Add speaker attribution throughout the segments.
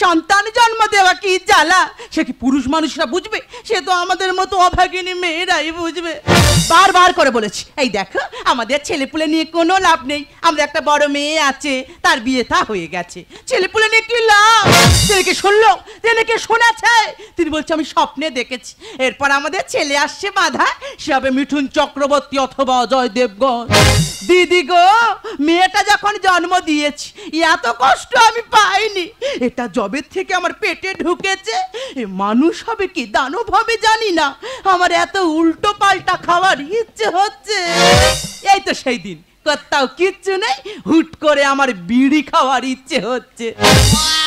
Speaker 1: সন্তান জন্ম দেওয়া কি জ্বালা, সে কি পুরুষ মানুষরা বুঝবে? সে তো আমাদের মতো অভাগিনী মেয়েরাই বুঝবে। বারবার করে বলেছি, এই দেখো আমাদের ছেলেপুলে নিয়ে কোনো লাভ নেই। আমাদের একটা বড় মেয়ে আছে, তার বিয়ে থা হয়ে গেছে, ছেলেপুলে নিয়ে কি লাভ? ছেলেকে শুনলো, ছেলেকে শোনাছে, তিনি বলছে আমি স্বপ্নে দেখেছি। এরপর আমাদের ছেলে আসছে বাধা, সে হবে মিঠুন চক্রবর্তী অথবা অজয় দেবগন। দিদি গো, মেয়েটা যখন জন্ম দিয়েছি এত কষ্ট আমি পাইনি। এটা জবের থেকে আমার পেটে ঢুকেছে, মানুষ হবে কি দানব হবে জানি না, আমার এত উল্টো পাল্টা খাওয়ার ইচ্ছে হচ্ছে। এই তো সেই দিন, কোথাও কিচ্ছু নেই, হুট করে আমার বিড়ি খাওয়ার ইচ্ছে হচ্ছে।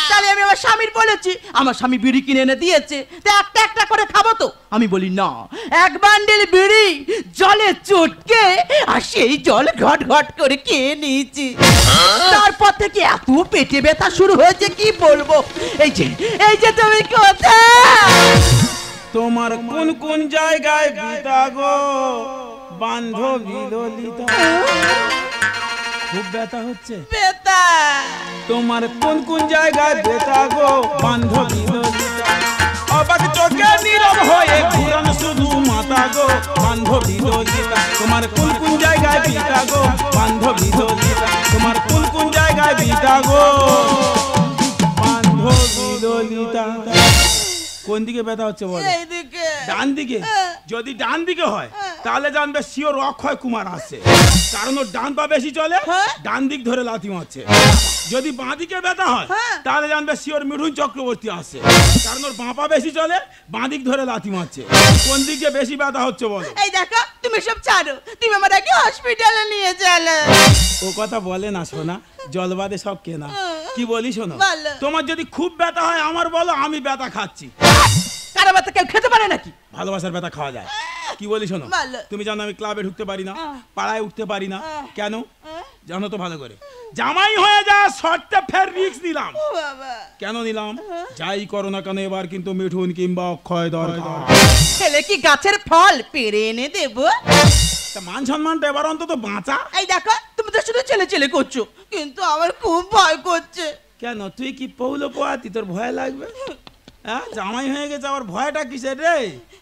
Speaker 1: তাহলে আমি আমার স্বামীর বলেছি, আমার স্বামী বিড়ি কিনে এনে দিয়েছে, তো একটা একটা করে খাবো তো। আমি বলি না, এক বান্ডিল বিড়ি জলে চটকে আর সেই জল ঘট ঘট করে খেয়ে নিয়েছি। তারপর থেকে এত পেটে ব্যথা শুরু হয়েছে কি বলবো। এই যে তুমি কোথায়?
Speaker 2: তোমার কোন কোন জায়গায় বিতা গো বান্ধবী ললিতা? খুব ব্যথা হচ্ছে?
Speaker 1: ব্যথা
Speaker 2: তোমার কোন কোন জায়গায় ব্যথা গো বান্ধবী ললিতা? অবাক চোখে নীরব হয়ে ঘুরান শুধু মাথা গো বান্ধবী ললিতা। তোমার কোন কোন জায়গায় বিতা গো বান্ধবী ললিতা? তোমার কোন কোন জায়গায় বিতা গো বান্ধবী ললিতা? কোন দিকে ব্যথা হচ্ছে বলো?
Speaker 1: এইদিকে।
Speaker 2: ডান দিকে? যদি ডান দিকে হয় তাহলে জানবে শিওর অক্ষয় কুমার আছে, কারণ ওর ডান পা বেশি চলে, ডান দিক ধরে লাথি মারছে। যদি বাঁ দিকে ব্যথা হয় তাহলে জানবে শিওর মিঠুন চক্রবর্তী আছে, কারণ ওর বাঁ পা বেশি চলে, বাঁ দিক ধরে লাথি মারছে। কোন দিকে বেশি ব্যথা হচ্ছে বলো?
Speaker 1: এই দেখো তুমি সব ছাড়ো, তুমি আমার আগে হসপিটালে নিয়ে চলো।
Speaker 2: ও কথা বলে না শোনা, জলবাদে সব কেনা। কি বলি শোনো, তোমার যদি খুব ব্যথা হয় আমার বলো, আমি ব্যথা খাচ্ছি।
Speaker 1: কারো ব্যথা কেউ খেতে পারে নাকি?
Speaker 2: ভালোবাসার ব্যথা খাওয়া যায়। কি বলি শোনো, তুমি জানো আমি ক্লাবে ঢুকতে পারি না, পাড়ায় উঠতে পারি না, কেন জানো তো ভালো করে? জামাই হয়ে যা শর্তে ফের রিস্ক নিলাম। কেন নিলাম? যাই করো না কেন এবার কিন্তু মিঠুন কিংবা অক্ষয় দরকার।
Speaker 1: ছেলে কি গাছের ফল পেড়ে এনে দেবো?
Speaker 2: মান সম্মানটা এবার অন্তত বাঁচা।
Speaker 1: এই দেখো তুমি তো শুধু ছেলে ছেলে করছো, কিন্তু আমার খুব ভয় করছে।
Speaker 2: কেন তুই কি পৌলো পোয়াতি, তোর ভয় লাগবে? হ্যাঁ, জামাই হয়ে গেছে আবার ভয়টা কিসের রে?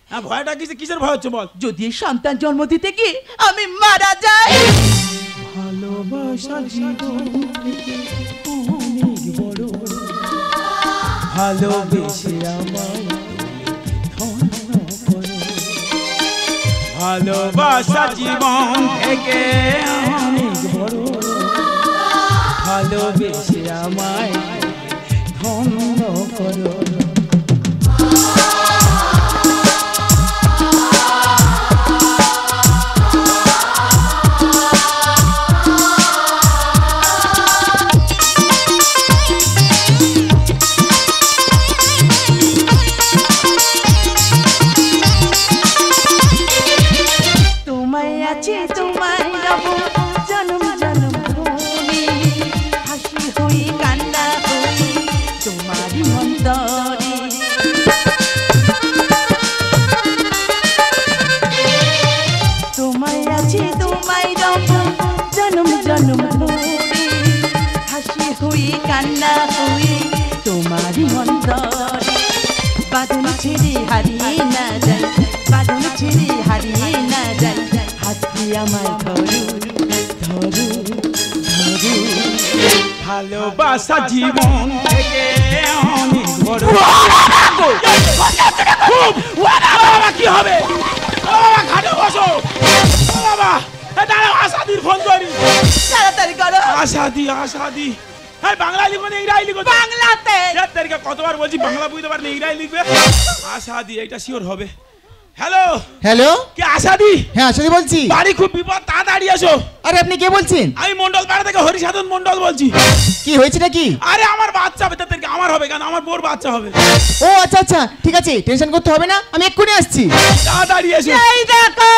Speaker 2: হ্যাঁ, ভয়টা কিসের ভয় হচ্ছে বল?
Speaker 1: যদি সন্তান জন্ম দিতে গিয়ে আমি মারা যাই।
Speaker 2: ভালোবাসা জীবন থেকে অনেক বড়, ভালোবেসে আমায় ধন্য করো। ভালোবাসা জীবন থেকে অনেক বড়, ভালোবেসে আমায় ধন্য করো।
Speaker 1: বাঁধন ছেড়ে হারিয়ে না যাই, বাঁধন ছেড়ে হারিয়ে না যাই, হাতটি আমার ধরু ধরু ধরু।
Speaker 2: ভালোবাসা জীবন থেকে অনেক বড়। কি হবে ঘাটে বসো বাবা, আশাদির ফোন করি,
Speaker 1: তাড়াতাড়ি করো।
Speaker 2: আশাদি হ্যাঁ, বাংলা লিখো না ইংরাজি লিখো?
Speaker 1: বাংলাতে।
Speaker 2: কতবার বলছি বাংলা বুঝতে পারলে ইংরাজি লিখবে। আশাদি, এটা শিওর হবে। হ্যালো
Speaker 3: হ্যালো,
Speaker 2: কে আশাদি?
Speaker 3: হ্যাঁ আশাদি বলছি।
Speaker 2: বাড়ি খুব বিপদ, তাড়াতাড়ি এসো।
Speaker 3: আরে আপনি কে বলছেন?
Speaker 2: আমি মন্ডল পাড়া থেকে হরিসাধন মন্ডল বলছি।
Speaker 3: কি হয়েছে নাকি?
Speaker 2: আরে আমার বাচ্চা হবে, তাদেরকে আমার হবে কেন? আমার বোর বাচ্চা হবে।
Speaker 3: ও আচ্ছা আচ্ছা, ঠিক আছে, টেনশন করতে হবে না, আমি এক্ষুনি আসছি।
Speaker 2: তাড়াতাড়ি এসো।
Speaker 1: এই দেখো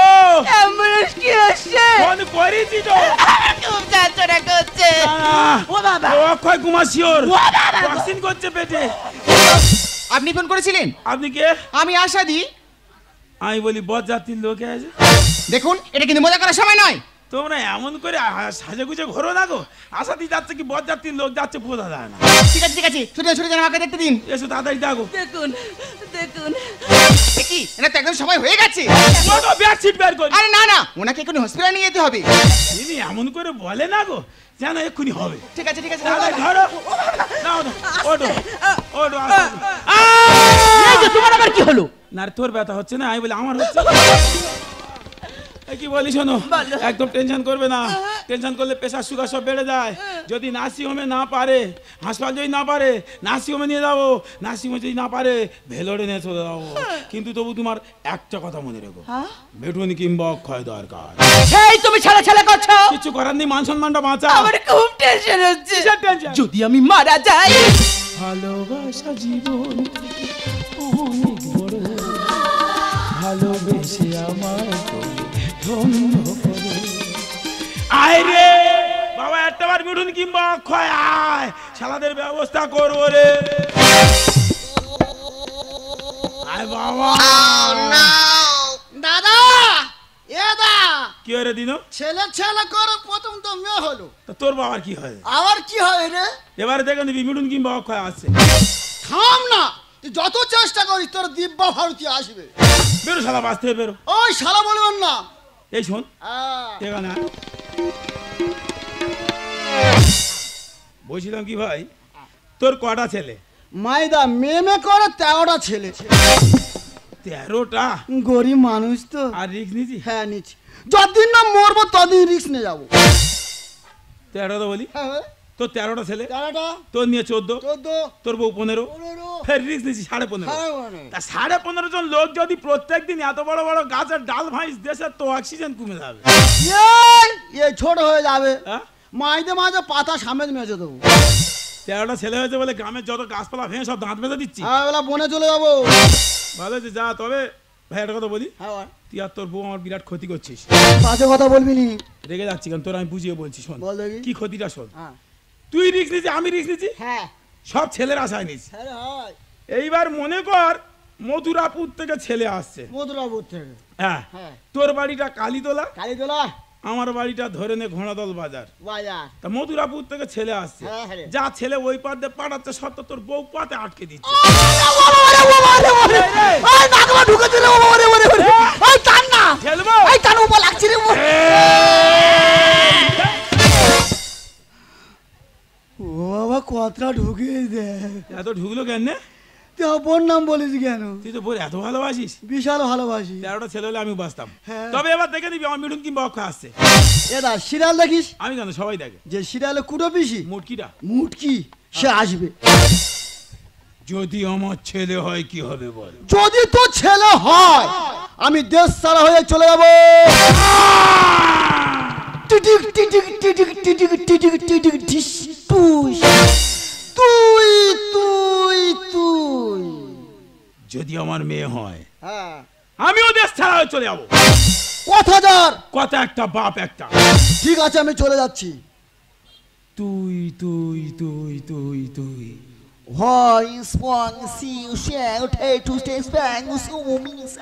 Speaker 2: ও
Speaker 1: অ্যাম্বুলেন্স কি আসছে।
Speaker 2: ফোন করেছি তো,
Speaker 1: খুব যন্ত্রণা করছে। ও বাবা, বাবা
Speaker 2: অক্ষয় কুমার শিওর
Speaker 1: ও বাবা
Speaker 2: ভ্যাকসিন করছে পেটে।
Speaker 3: আপনি ফোন করেছিলেন?
Speaker 2: আপনি কে?
Speaker 3: আমি আশাদি।
Speaker 2: আমি বলি বরযাত্রীর লোকে আছে।
Speaker 3: দেখুন, এটা কিন্তু মজা করার সময় নয়।
Speaker 2: তোমরা এমন করে সাজে গুজে ঘোরো না গো। আশাদি যাচ্ছে কি বরযাত্রীর লোক যাচ্ছে বোঝা যায় না।
Speaker 3: ঠিক আছে ঠিক আছে, ছুটে ছুটে যেন আমাকে দেখতে দিন।
Speaker 2: এসো তাড়াতাড়ি দেখো।
Speaker 1: দেখুন দেখুন
Speaker 3: কি এটা তো একদম সময় হয়ে গেছে।
Speaker 2: ওটো ব্যাক সিট বের করি।
Speaker 3: আরে না না, ওনাকে এখন হসপিটালে নিয়ে যেতে হবে।
Speaker 2: তিনি এমন করে বলে না গো, যেন এক্ষুনি হবে।
Speaker 3: ঠিক আছে ঠিক আছে,
Speaker 2: তাড়াতাড়ি ধরো। নাও না, ওটো ওটো।
Speaker 1: এই যে তোমার আবার কি হলো?
Speaker 2: না রে, তোর ব্যথা হচ্ছে না, আমি বলি আমার হচ্ছে। কি বলি শোনো, একদম টেনশন করবে না। টেনশন করলে প্রেশার সুগার সব বেড়ে যায়। যদি নার্সিং হোমে না পারে, হাসপাতাল যদি না পারে, নার্সিং হোমে নিয়ে যাবো। নার্সিং হোমে যদি না পারে, ভেলোরে নিয়ে চলে যাবো। কিন্তু তবু তোমার একটা কথা মনে রেখো, বেটুন কিংবা অক্ষয় দরকার।
Speaker 1: সেই তুমি ছেলে ছেলে করছো।
Speaker 2: কিছু করার নেই, মান সম্মানটা বাঁচা।
Speaker 1: আমার খুব টেনশন হচ্ছে।
Speaker 2: কিসের টেনশন?
Speaker 1: যদি আমি মারা যাই।
Speaker 2: ভালোবাসা জীবন অনেক বড়, ভালোবেসে আমার ধন্য করো। আয় রে বাবা, একটা বার মিঠুন কিংবা অক্ষয় আয়, শালাদের ব্যবস্থা করবো রে। আয় বাবা।
Speaker 4: দাদা এ দা
Speaker 2: কি হয় রে দিনো?
Speaker 4: ছেলে ছেলে করে প্রথম তো মেয়ে হলো,
Speaker 2: তা তোর বাবার কি হয়?
Speaker 4: আবার কি হয় রে?
Speaker 2: এবারে দেখে নিবি মিঠুন কিংবা অক্ষয় আসছে।
Speaker 4: থাম না, তুই যত চেষ্টা করিস তোর দিব্যা ভারতী আসবে।
Speaker 2: বেরো শালা, বাঁচতে বেরো।
Speaker 4: ওই শালা বলবেন না।
Speaker 2: এই শোন এখানে আয়। বলছিলাম কি ভাই, তোর কটা ছেলে?
Speaker 4: মাইদা মেমে করে 13টা ছেলে।
Speaker 2: 13টা?
Speaker 4: গরিব মানুষ তো।
Speaker 2: আর রিক্স নিছি?
Speaker 4: হ্যাঁ নিচ্ছি, যতদিন না মরবো ততদিন রিস্ক নিয়ে যাবো।
Speaker 2: 13 তো বলি।
Speaker 4: হ্যাঁ
Speaker 2: তোর 13টা ছেলে,
Speaker 4: 13টা,
Speaker 2: তোর নিয়ে 14,
Speaker 4: 14,
Speaker 2: তোর বউ 15,
Speaker 4: 15,
Speaker 2: ফের রিক্স নিছি 15.5।
Speaker 4: হ্যাঁ,
Speaker 2: তা 15.5 জন লোক যদি প্রত্যেকদিন এত বড় বড় গাছের ডাল ভাইস দেশের তো অক্সিজেন কমে যাবে।
Speaker 4: এই ছোট হয়ে যাবে।
Speaker 2: হ্যাঁ?
Speaker 4: মাইদে মাঝে পাতা সামনে মেজে দেবো।
Speaker 2: 13টা ছেলে হয়েছে বলে গ্রামের যত গাছপালা ভেঙে সব দাঁত বেঁধে দিচ্ছি।
Speaker 4: হ্যাঁ বেলা বনে চলে যাবো।
Speaker 2: ভালো হয়েছে যা। তবে ভাই একটা কথা বলি,
Speaker 4: হ্যাঁ
Speaker 2: তুই আর তোর বউ আমার বিরাট ক্ষতি করছিস।
Speaker 4: পাশে কথা বলবি নি?
Speaker 2: রেগে যাচ্ছি কেন? তোর আমি বুঝিয়ে বলছি, শোন।
Speaker 4: বল দেখি।
Speaker 2: কি ক্ষতিটা শোন।
Speaker 4: হ্যাঁ
Speaker 2: তুই রিক্স নিচ্ছি, আমি রিক্স নিচ্ছি,
Speaker 4: হ্যাঁ
Speaker 2: সব ছেলের আশায় নিচ্ছি।
Speaker 4: হ্যাঁ
Speaker 2: এইবার মনে কর মথুরাপুর থেকে ছেলে আসছে।
Speaker 4: মধুরাপুর থেকে।
Speaker 2: হ্যাঁ,
Speaker 4: হ্যাঁ
Speaker 2: তোর বাড়িটা কালীতলা,
Speaker 4: কালীতলা
Speaker 2: আমার বাড়িটা ধরে নে ঘোড়াদল বাজার।
Speaker 4: বাজার।
Speaker 2: তা মথুরাপুর থেকে ছেলে আসছে,
Speaker 4: হ্যাঁ, হ্যাঁ।
Speaker 2: যা ছেলে ওই পাতে পাঠাচ্ছে সব তো তোর বউ পাতে আটকে দিচ্ছে। খেলবো?
Speaker 4: ও বাবা কতটা ঢুকিয়ে দে।
Speaker 2: এত ঢুকলো কেন?
Speaker 4: তুই বোন নাম বলিস কেন?
Speaker 2: তুই তো বোর এত ভালোবাসিস।
Speaker 4: বিশাল ভালোবাসি।
Speaker 2: 13টা ছেলে হলে আমি বাঁচতাম।
Speaker 4: হ্যাঁ।
Speaker 2: তবে এবার দেখে নিবি আমার মিঠুন কিংবা অক্ষয় আসছে।
Speaker 4: এদা সিরিয়াল দেখিস?
Speaker 2: আমি জানো সবাই দেখে।
Speaker 4: যে সিরিয়ালে কুটো পিসি
Speaker 2: মুটকিটা
Speaker 4: মুটকি সে আসবে।
Speaker 2: যদি আমার ছেলে হয় কি হবে বল?
Speaker 4: যদি তো ছেলে হয় আমি দেশ সারা হয়ে চলে যাবো। টিটিক টিটিক টিটিক টিটিক টিটিক টিটিক টিস তুই তুই তুই তুই।
Speaker 2: যদি আমার মেয়ে হয়
Speaker 4: হ্যাঁ
Speaker 2: আমিও দেশ ছাড়া হয়ে চলে যাবো।
Speaker 4: কথা যার
Speaker 2: কথা একটা বাপ একটা।
Speaker 4: ঠিক আছে আমি চলে যাচ্ছি।
Speaker 2: তুই তুই তুই তুই তুই
Speaker 4: Hoi spong siu shell tay to stay spang sumis.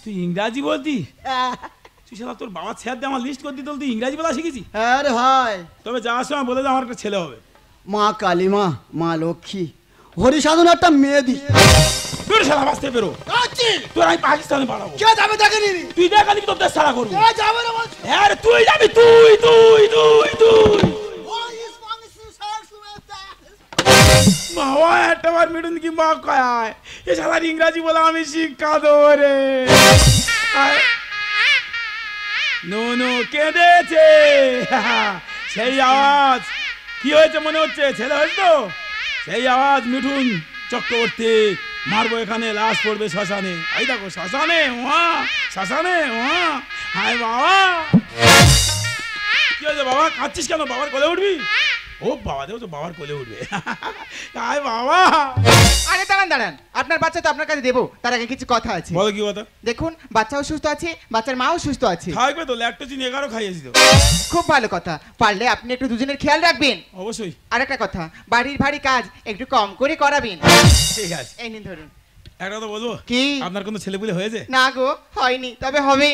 Speaker 2: তুই ইংরাজি বলতি? তুই শালা তোর বাবা ছেড়ে দিয়ে আমার লিস্ট করে দিতে তুই ইংরাজি বলা শিখেছি?
Speaker 4: আরে ভাই
Speaker 2: তবে যাওয়ার সময় বলে দে আমার একটা ছেলে হবে।
Speaker 4: মা কালিমা মা লক্ষ্মী হরি সাধন একটা মেয়ে দি।
Speaker 2: তোর শালা বাঁচতে বেরো, তোর আমি পাকিস্তানে পাঠাবো।
Speaker 4: কে যাবে দেখে নিবি?
Speaker 2: তুই দেখা নিবি তোর দেশ ছাড়া করবো।
Speaker 4: কে যাবে না বলছি?
Speaker 2: হ্যাঁ রে, তুই যাবি, তুই তুই তুই তুই। বাবা একটা বার মিঠুন কি মা কয় এ শালার ইংরাজি বলে আমি শিক্ষা দেবো রে। নো কেঁদেছে সেই আওয়াজ। কি হয়েছে মনে হচ্ছে? ছেলে হয়েছে তো? সেই আওয়াজ মিঠুন চক্রবর্তী। মারবো এখানে, লাশ পড়বে শ্মশানে। এই দেখো শ্মশানে, শ্মশানে। হায় বাবা, কি হয়েছে বাবা? কাঁদছিস কেন? বাবার কোলে উঠবি? ও বাবা দেবো তো বাবার কোলে উঠবে আয় বাবা।
Speaker 3: আরে দাঁড়ান দাঁড়ান, আপনার বাচ্চা তো আপনার কাছে দেবো, তার আগে কিছু কথা আছে।
Speaker 2: বলো কি কথা?
Speaker 3: দেখুন, বাচ্চাও সুস্থ আছে, বাচ্চার মাও সুস্থ আছে।
Speaker 2: থাকবে তো, ল্যাকটোজিন 11 খাইয়েছি তো।
Speaker 3: খুব ভালো কথা, পারলে আপনি একটু দুজনের খেয়াল রাখবেন।
Speaker 2: অবশ্যই।
Speaker 3: আর একটা কথা, বাড়ির ভারী কাজ একটু কম করে করাবেন।
Speaker 2: ঠিক আছে।
Speaker 3: এই নিন ধরুন।
Speaker 2: একটা কথা বলবো
Speaker 3: কি?
Speaker 2: আপনার কোনো ছেলেপুলে হয়েছে?
Speaker 3: না গো, হয়নি, তবে হবে।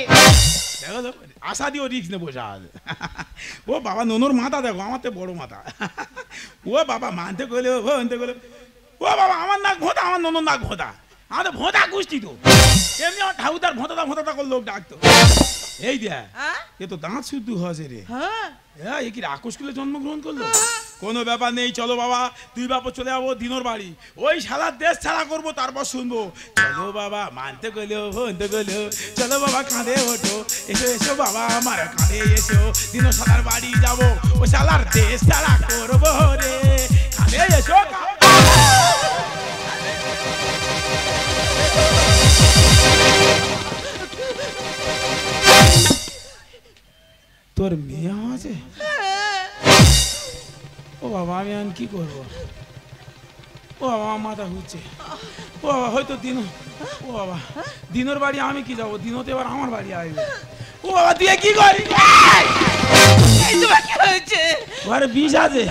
Speaker 2: দেখো তো, আশা দিয়েও রিক্স নেবো সাজ। ও বাবা নোনোর মাথা দেখো, আমার তো বড় মাথা। ও বাবা মানতে গেলে ও আনতে গেলে, ও বাবা আমার নাক ভোঁতা, আমার নোনোর নাক ভোঁতা, আমাদের ভোঁতা গোষ্ঠী তো। এমনি আমার ঠাকুরদার ভোঁতা ভোঁতা করে লোক ডাকতো। এই দেখ, এ তো দাঁত শুদ্ধ হয়েছে রে। হ্যাঁ, এ কি রাক্ষস কুলে জন্মগ্রহণ করলো? কোনো ব্যাপার নেই, চলো বাবা তুই বাবা চলে যাবো দিনোর বাড়ি, ওই শালার দেশ ছাড়া করবো, তারপর শুনবো। চলো বাবা মানতে গেলেও হতে গেলেও, চলো বাবা কাঁধে ওঠো, এসো এসো বাবা আমার কাঁধে এসো, দিনো শালার বাড়ি যাবো, ও শালার দেশ ছাড়া করবো রে, কাঁধে এসো। তোর মেয়ে আছে? ও বাবা আমি এখন কি করবো? ও বাবা আমার মাথা ঘুরছে। ও বাবা হয়তো দিন, ও বাবা দিনোর বাড়ি আমি কি যাবো, দিনোতে এবার আমার বাড়ি আসবে। ও বাবা তুই কি করিস? ঘরে বিষ আছে,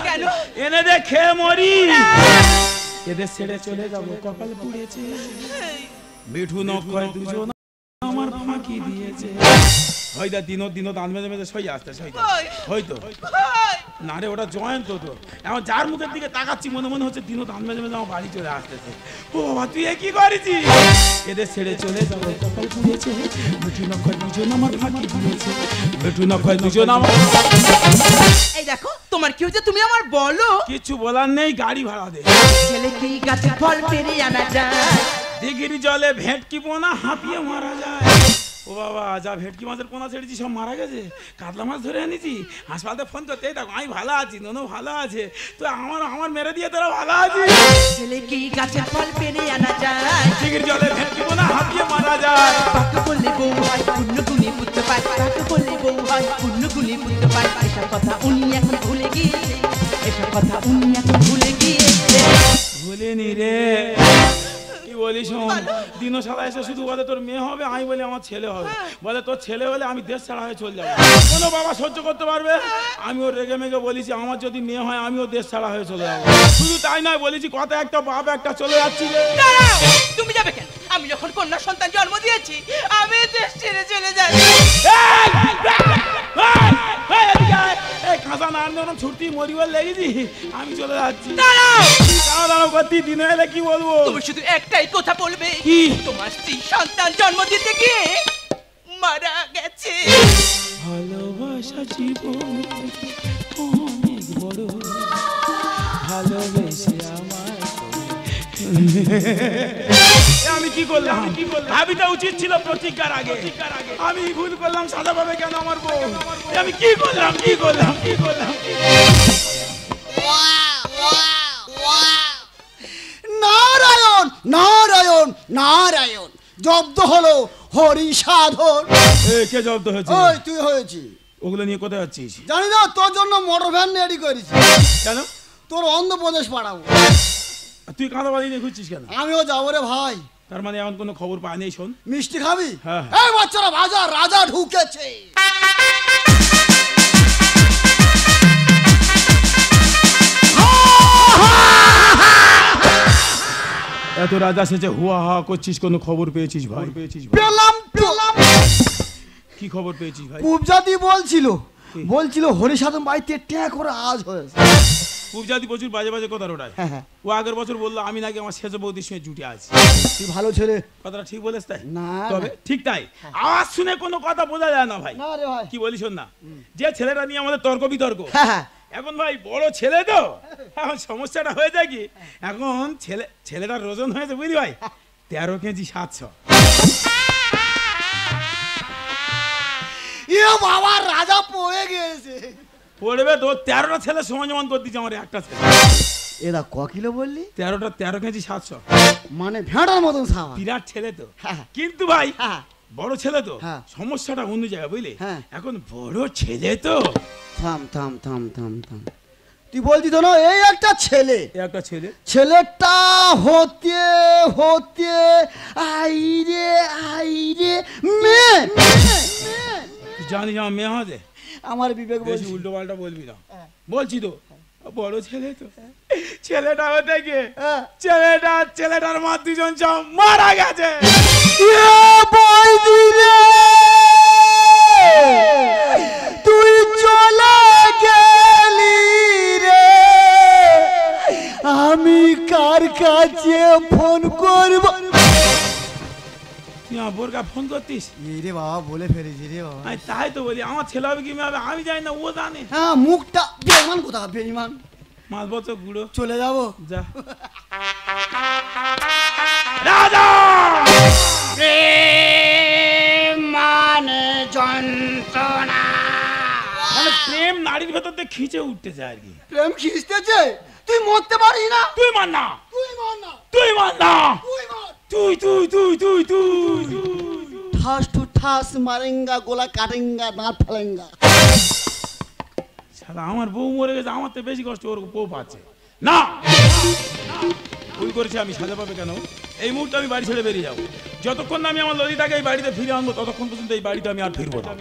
Speaker 2: এনে দে খেয়ে মরি। এদের ছেড়ে চলে যাবো, কপাল পুড়েছে, মিঠু নক্ষয় দুজন আমার ফাঁকি দিয়েছে। হয়তো দিনো দাঁত মেজে মেজে সই আসতে হয়তো না রে, ওটা জয়েন্ট তো। এখন যার মুখের দিকে তাকাচ্ছি মনে মনে হচ্ছে দিনো দাঁত মেজে মেজে আমার বাড়ি চলে আসতেছে। ও বাবা তুই কি করেছিস? এদের ছেড়ে চলে যাবো, কপাল পুড়েছে, মিঠু নক্ষয় দুজন আমার ফাঁকি দিয়েছে, মিঠু নক্ষয় দুজন আমার।
Speaker 1: এই দেখো তোমার কি হয়েছে, তুমি আমার বলো।
Speaker 2: কিছু বলার নেই, গাড়ি ভাড়া দে।
Speaker 1: ছেলে কি গাছে ফল পেরে আনা যায়,
Speaker 2: দিঘির জলে ভেটকি পোনা হাঁপিয়ে মারা যায়। ও বাবা যা ভেটকি মাছের পোনা ছেড়েছি সব মারা গেছে, কাতলা মাছ ধরে এনেছি, হাসপাতালে ফোন করতে দেখো আমি ভালো আছি, নোনো ভালো আছে, তো আমার মেরে দিয়ে তোরা ভালো আছিস।
Speaker 1: ছেলে কি গাছে ফল পেরে আনা যায়,
Speaker 2: দিঘির জলে ভেটকি পোনা হাঁপিয়ে মারা যায়।
Speaker 1: পাকা বললে বউ হয় পূর্ণ গুণে পুত্র পায়, পাকা বললে বউ হয় পূর্ণ গুণে পুত্র পায়। এসব কথা উনি এখন ভুলে গিয়েছে, এসব কথা উনি এখন ভুলে গিয়েছে।
Speaker 2: ভুলিনি রে, বলি শোন, দিনো সাদা এসে শুধু বলে তোর মেয়ে হবে, আমি বলি আমার ছেলে হবে, বলে তোর ছেলে হলে আমি দেশ ছাড়া হয়ে চলে যাবো। কোনো বাবা সহ্য করতে পারবে? আমি ওর রেগে মেগে বলেছি আমার যদি মেয়ে হয় আমিও দেশ ছাড়া হয়ে চলে যাবো। শুধু তাই নয়, বলেছি কথা একটা বাপ একটা চলে যাচ্ছি।
Speaker 1: তুমি যাবে কেন? আমি যখন কন্যা সন্তান জন্ম দিয়েছি আমি দেশ ছেড়ে চলে যাই।
Speaker 2: কাঁচা না ছুটি মরিবার লেগেছি, আমি চলে যাচ্ছি। দাঁড়াও করতে দিন এলে কি বলবো?
Speaker 1: তুমি শুধু একটাই কথা বলবে,
Speaker 2: কি?
Speaker 1: তোমার স্ত্রী সন্তান জন্ম দিতে গিয়ে মারা গেছে।
Speaker 2: ভালোবাসা জীবন অনেক বড়, ভালোবেসে আমার আমি কি করলাম? ভাবিটা উচিত ছিল প্রতিজ্ঞার আগে, আমি ভুল করলাম, সাদা পাবে কেন আমার বউ? আমি কি করলাম?
Speaker 5: নারায়ণ নারায়ণ নারায়ণ, জব্দ হলো হরি সাধন।
Speaker 2: কে জব্দ হয়েছে?
Speaker 5: ওই তুই হয়েছি।
Speaker 2: ওগুলো নিয়ে কোথায় যাচ্ছিস?
Speaker 5: জানি না, তোর জন্য মোটর ভ্যান রেডি করেছি।
Speaker 2: কেন?
Speaker 5: তোর অন্ধ্রপ্রদেশ পাঠাবো।
Speaker 2: তুই কাঁদা বাড়ি নিয়ে ঘুরছিস কেন?
Speaker 5: আমিও যাবো রে ভাই।
Speaker 2: তার মানে এমন কোনো খবর পাই নেই। শোন,
Speaker 5: মিষ্টি খাবি?
Speaker 2: হ্যাঁ।
Speaker 5: এই বাচ্চারা, বাজার রাজা ঢুকেছে।
Speaker 2: এত রাজা সেজে হুয়া হা করছিস, কোনো খবর পেয়েছিস ভাই?
Speaker 5: পেলাম।
Speaker 2: কি খবর পেয়েছিস ভাই?
Speaker 5: পূজাদি বলছিল হরি সাধন বাড়িতে ট্যাঁ করে আজ হয়েছে।
Speaker 2: পূজাদি প্রচুর বাজে বাজে কথা ওটায়।
Speaker 5: হ্যাঁ।
Speaker 2: ও আগের বছর বললো আমি নাকি আমার শেষ বৌদির সঙ্গে জুটে আছি।
Speaker 5: তুই ভালো ছেলে।
Speaker 2: কথাটা ঠিক বলেছ তাই?
Speaker 5: না,
Speaker 2: তবে ঠিক তাই, আওয়াজ শুনে কোনো কথা বোঝা যায় না ভাই।
Speaker 5: না রে ভাই।
Speaker 2: কি বলি শোন না, যে ছেলেটা নিয়ে আমাদের তর্ক বিতর্ক,
Speaker 5: হ্যাঁ।
Speaker 2: এখন ভাই বড় ছেলে তো, এখন সমস্যাটা হয়ে যায় কি, এখন ছেলেটার ওজন হয়েছে বুঝলি ভাই 13 কেজি 700।
Speaker 5: এ বাবা, রাজা পড়ে গেছে।
Speaker 2: পড়বে তো, 13টা ছেলে সমান সমান করে দিচ্ছে আমার একটা ছেলে।
Speaker 5: এরা ক কিলো বললি?
Speaker 2: 13 কেজি 700,
Speaker 5: মানে ভেড়ার মতন সাওয়া।
Speaker 2: বিরাট ছেলে তো।
Speaker 5: হ্যাঁ।
Speaker 2: কিন্তু ভাই
Speaker 5: হ্যাঁ।
Speaker 2: বড় ছেলে তো,
Speaker 5: হ্যাঁ।
Speaker 2: সমস্যাটা অন্য জায়গায় বুঝলি।
Speaker 5: হ্যাঁ।
Speaker 2: এখন বড় ছেলে তো।
Speaker 5: থাম থাম থাম থাম থাম, তুই বলছি তো না, এই একটা ছেলে,
Speaker 2: একটা ছেলে,
Speaker 5: ছেলেটা হতে হতে আইরে আইরে মেয়ে।
Speaker 2: জানিস আমার মেয়ে হবে?
Speaker 5: আমার বিবেক
Speaker 2: বেশি
Speaker 5: বলছি।
Speaker 2: উল্টো পাল্টা বলবি না, বলছি তো বড় ছেলে তো। ছেলেটা হতে গিয়ে ছেলেটার মা দুজন সব মারা গেছে।
Speaker 5: তুই চলে গেলি রে, আমি কার কাছে ফোন করব?
Speaker 2: তুই আমার বোরকা ফোন করতিস?
Speaker 5: রে বাবা বলে ফেলেছি রে বাবা।
Speaker 2: আমি তাই তো বলি, আমার ছেলে হবে কি মেয়ে হবে আমি জানি না, ও জানে।
Speaker 5: হ্যাঁ মুখটা বেঈমান, কোথা বেঈমান।
Speaker 2: মাছ বলছো গুঁড়ো,
Speaker 5: চলে যাবো
Speaker 2: যা। রাজা
Speaker 5: মানে যন্ত্রণা,
Speaker 2: মানে প্রেম নারীর ভেতর দিয়ে খিচে উঠতে যায় আর কি।
Speaker 5: প্রেম খিস্তেছে, তুই মরতে পারিস না।
Speaker 2: তুই মান না,
Speaker 5: তুই মান না,
Speaker 2: তুই মান না,
Speaker 5: তুই মান।
Speaker 2: তুই তুই তুই তুই তুই
Speaker 5: ঠাস টু ঠাস মারেঙ্গা, গোলা কাটেঙ্গা, দাঁত ফেলেঙ্গা।
Speaker 2: শালা আমার বউ মরে গেছে, আমার তো বেশি কষ্ট ওর বউ পাচ্ছে না। ভুল করেছি আমি, সাজা পাবে কেন? এই মুহূর্তে আমি বাড়ি ছেড়ে বেরিয়ে যাবো। যতক্ষণ না আমি আমার ললিতাকে এই বাড়িতে ফিরে আনবো ততক্ষণ পর্যন্ত এই বাড়িতে আমি আর ফিরবো না।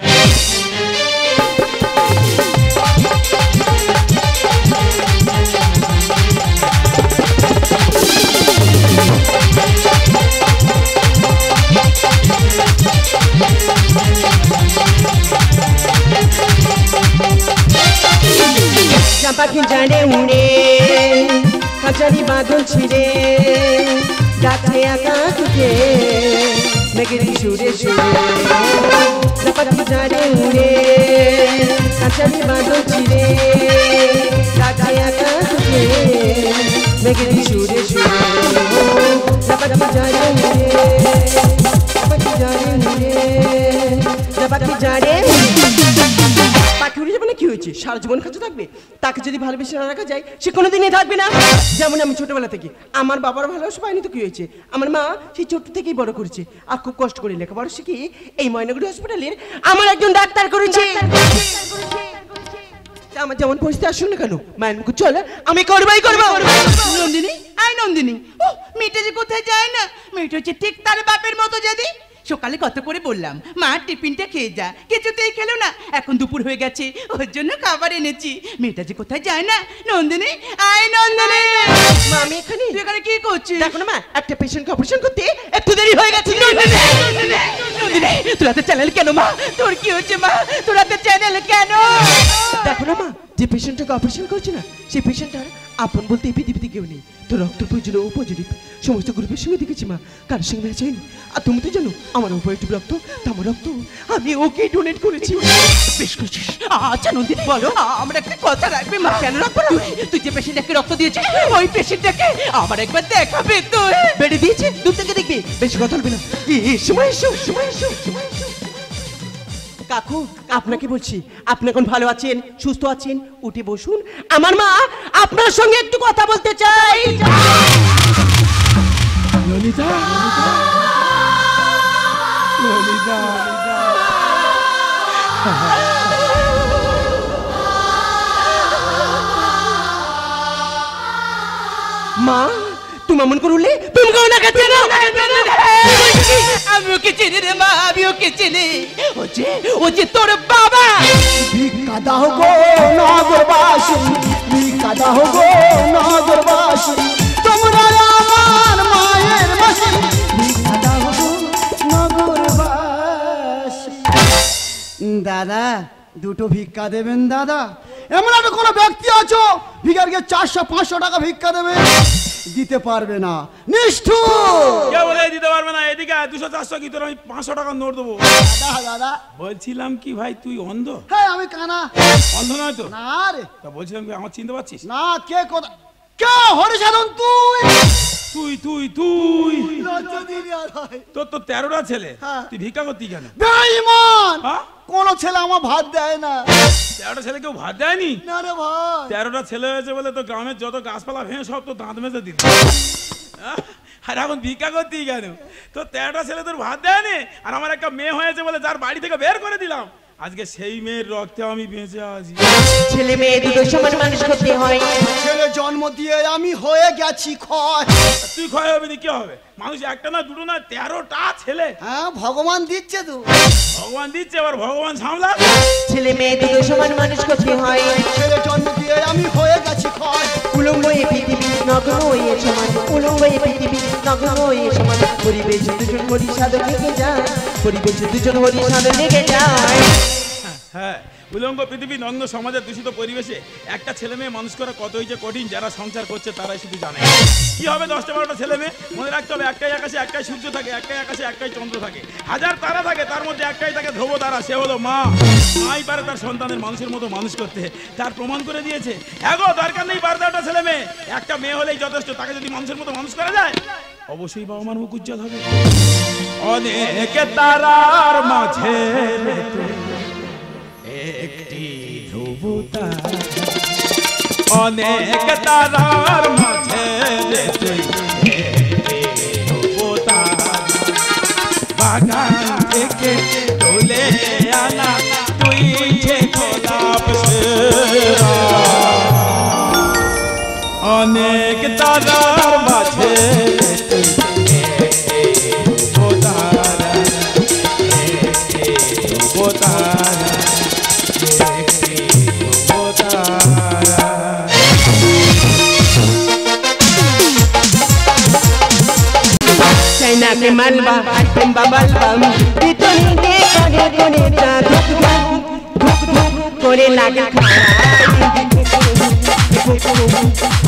Speaker 6: পাখি জানে উড়ে কাচারি বাদল ছিঁড়ে ডাকে আকাশে মেঘের সুরে সুরে। পাখি জানে উড়ে কাচারি বাদল ছিঁড়ে ডাকে আকাশে মেঘের সুরে সুরে। পাখি জানে উড়ে, পাখি জানে উড়ে, পাখি জানে পাখি উড়ে যাবে না, কি হয়েছে? সারা জীবন কাছে থাকবে। তাকে যদি ভালোবেসে না রাখা যায় সে কোনোদিনই থাকবে না। যেমন আমি ছোটবেলা থেকে আমার বাবার ভালোবাসা পাইনি তো কি হয়েছে? আমার মা সেই ছোট্ট থেকেই বড় করেছে আর খুব কষ্ট করে লেখাপড়া শিখে এই ময়নাগুড়ি হসপিটালের আমার একজন ডাক্তার করেছে। আমার যেমন পরিস্থিতি আসুন না কেন মায়ের মুখ চলে আমি করবোই করবো।
Speaker 1: নন্দিনী, আই নন্দিনী, ও মেয়েটা যে কোথায় যায় না, মেয়েটা হচ্ছে ঠিক তার বাপের মতো। যদি সকালে কত করে বললাম মা টিফিনটা খেয়ে যা, কিছুতেই খেলো না। এখন দুপুর হয়ে গেছে, ওর জন্য খাবার এনেছি। মেয়েটা যে কোথায় যায় না। নন্দিনী, আই নন্দিনী।
Speaker 6: মা আমি এখানে,
Speaker 1: তুই এখানে কি করছিস?
Speaker 6: দেখো না মা, একটা পেশেন্টকে অপারেশন করতে একটু দেরি হয়ে গেছে।
Speaker 1: তোর হাতে চ্যানেল কেন মা? তোর কি হচ্ছে মা? তোর হাতে চ্যানেল কেন?
Speaker 6: দেখো না মা, যে পেশেন্টটাকে অপারেশন করছে না সেই পেশেন্টটার আপন বলতে এই পৃথিবীতে কেউ নেই। তো রক্তের প্রয়োজন ও পজিটিভ, সমস্ত গ্রুপের সঙ্গে দেখেছি মা, কারোর সঙ্গে ম্যাচ হয়নি। আর তুমি তো জানো আমার ও পজিটিভ রক্ত, আমার রক্ত আমি ওকে ডোনেট করেছি।
Speaker 1: বেশ করছিস। আচ্ছা নন্দিনী বলো, আমরা একটা কথা রাখবে মা। কেন রাখবো না? তুই যে পেশেন্টটাকে রক্ত দিয়েছিস ওই পেশেন্টটাকে আমার একবার দেখাবে তো।
Speaker 6: বেড়ে দিয়েছে, দূর থেকে দেখবি, বেশি কথা বলবি না। সময় এসো, সময় এসো, সময় এসো। কাকু আপনাকে বলছি, আপনি এখন ভালো আছেন, সুস্থ আছেন, উঠে বসুন। আমার মা আপনার সঙ্গে একটু কথা বলতে চাই।
Speaker 2: ললিতা, ললিতা,
Speaker 6: মা তুমি এমন করলে তুমি কেউ না কাছে না।
Speaker 1: আমি ওকে চিনি রে মা, আমি ওকে চিনি। ও যে তোর বাবা।
Speaker 5: ভিক্ষা দাও গো নগরবাসী, ভিক্ষা দাও গো নগরবাসী, তোমরা আমার মায়ের মাসি, ভিক্ষা দাও গো নগরবাসী। দাদা দুটো ভিক্ষা দেবেন দাদা। এমন একটা কোনো ব্যক্তি আছো ভিখারিকে 400-500 টাকা ভিক্ষা দেবে, দিতে পারবে না, নিষ্ঠুর।
Speaker 2: কে বলে দিতে পারবে না? এদিকে 200-400 কি তোর আমি 500 টাকা নোট দেবো?
Speaker 5: দাদা দাদা
Speaker 2: বলছিলাম কি ভাই তুই অন্ধ?
Speaker 5: হ্যাঁ আমি কানা।
Speaker 2: অন্ধ নয় তো?
Speaker 5: না রে
Speaker 2: তা বলছিলাম কি আমার চিনতে পারছিস?
Speaker 5: না। কে কথা? কে হরিসাধন? তুই
Speaker 2: তুই তুই তুই
Speaker 5: লজ্জা দিলি আর হয়।
Speaker 2: তোর তো 13টা ছেলে,
Speaker 5: হ্যাঁ।
Speaker 2: তুই ভিক্ষা করতি কেন?
Speaker 5: বেঈমান,
Speaker 2: হ্যাঁ?
Speaker 5: কোন ছেলে আমার ভাত দেয় না।
Speaker 2: 13টা ছেলে কেউ ভাত দেয়নি?
Speaker 5: না রে ভাই।
Speaker 2: 13টা ছেলে হয়েছে বলে তো গ্রামের যত গাছপালা ভেঙে সব তো দাঁত মেজে দিল। আর এখন ভিক্ষা করতি কেন? তো 13টা ছেলে তোর ভাত দেয়নি, আর আমার একটা মেয়ে হয়েছে বলে যার বাড়ি থেকে বের করে দিলাম আজকে সেই মেয়ের রক্তে আমি বেঁচে আছি।
Speaker 6: ছেলে মেয়ে দুটো সমান মানুষ করতে হয়।
Speaker 5: ছেলে জন্ম দিয়ে আমি হয়ে গেছি ক্ষয়।
Speaker 2: তুই ক্ষয় হবে কি হবে? মানুষ একটা না দুটো না 13টা ছেলে।
Speaker 5: হ্যাঁ ভগবান দিচ্ছে তো।
Speaker 2: ভগবান দিচ্ছে, এবার ভগবান সামলা।
Speaker 6: ছেলে মেয়ে দুটো সমান মানুষ করতে হয়।
Speaker 5: ছেলে জন্ম দিয়ে আমি হয়ে গেছি ক্ষয়।
Speaker 6: উলঙ্গ এই পৃথিবী নগ্ন হয়ে সমান, উলঙ্গ এই পৃথিবী নগ্ন হয়ে সমান। পরিবেশ দুজন হরি সাধন লেগে যায়, পরিবেশ দুজন হরি সাধন লেগে যায়।
Speaker 2: হ্যাঁ, উলঙ্গ পৃথিবী নগ্ন সমাজের দূষিত পরিবেশে একটা ছেলে মেয়ে মানুষ করা কতই যে কঠিন, যারা সংসার করছে তারাই শুধু জানে। কি হবে 10টা 12টা ছেলে মেয়ে? মনে রাখতে হবে একটাই আকাশে একটাই সূর্য থাকে, একটাই আকাশে একটাই চন্দ্র থাকে, হাজার তারা থাকে, তার মধ্যে একটাই থাকে ধ্রুব তারা, সে হলো মা। মাই পারে তার সন্তানের মানুষের মতো মানুষ করতে, তার প্রমাণ করে দিয়েছে। এগো দরকার নেই 12টা ছেলে মেয়ে, একটা মেয়ে হলেই যথেষ্ট। তাকে যদি মানুষের মতো মানুষ করা যায়, অবশ্যই বাবা মার মুখ উজ্জ্বল হবে। অনেক তারার মাঝে একটি ধ্রুবতারা, অনেক তারার মাঝে একটি ধ্রুবতারা, বাগান থেকে তোলে আনা তুই যে গোলাপ সেরা। অনেক তারার মাঝে ধ্রুবতারা, ধ্রুবতারা,
Speaker 6: চাইনা কে মালবা আর পেম্বা বালবাম ভিতরে দে করে করে তা ধুক ধুক ধুক ধুক করে লাগে খাড়া।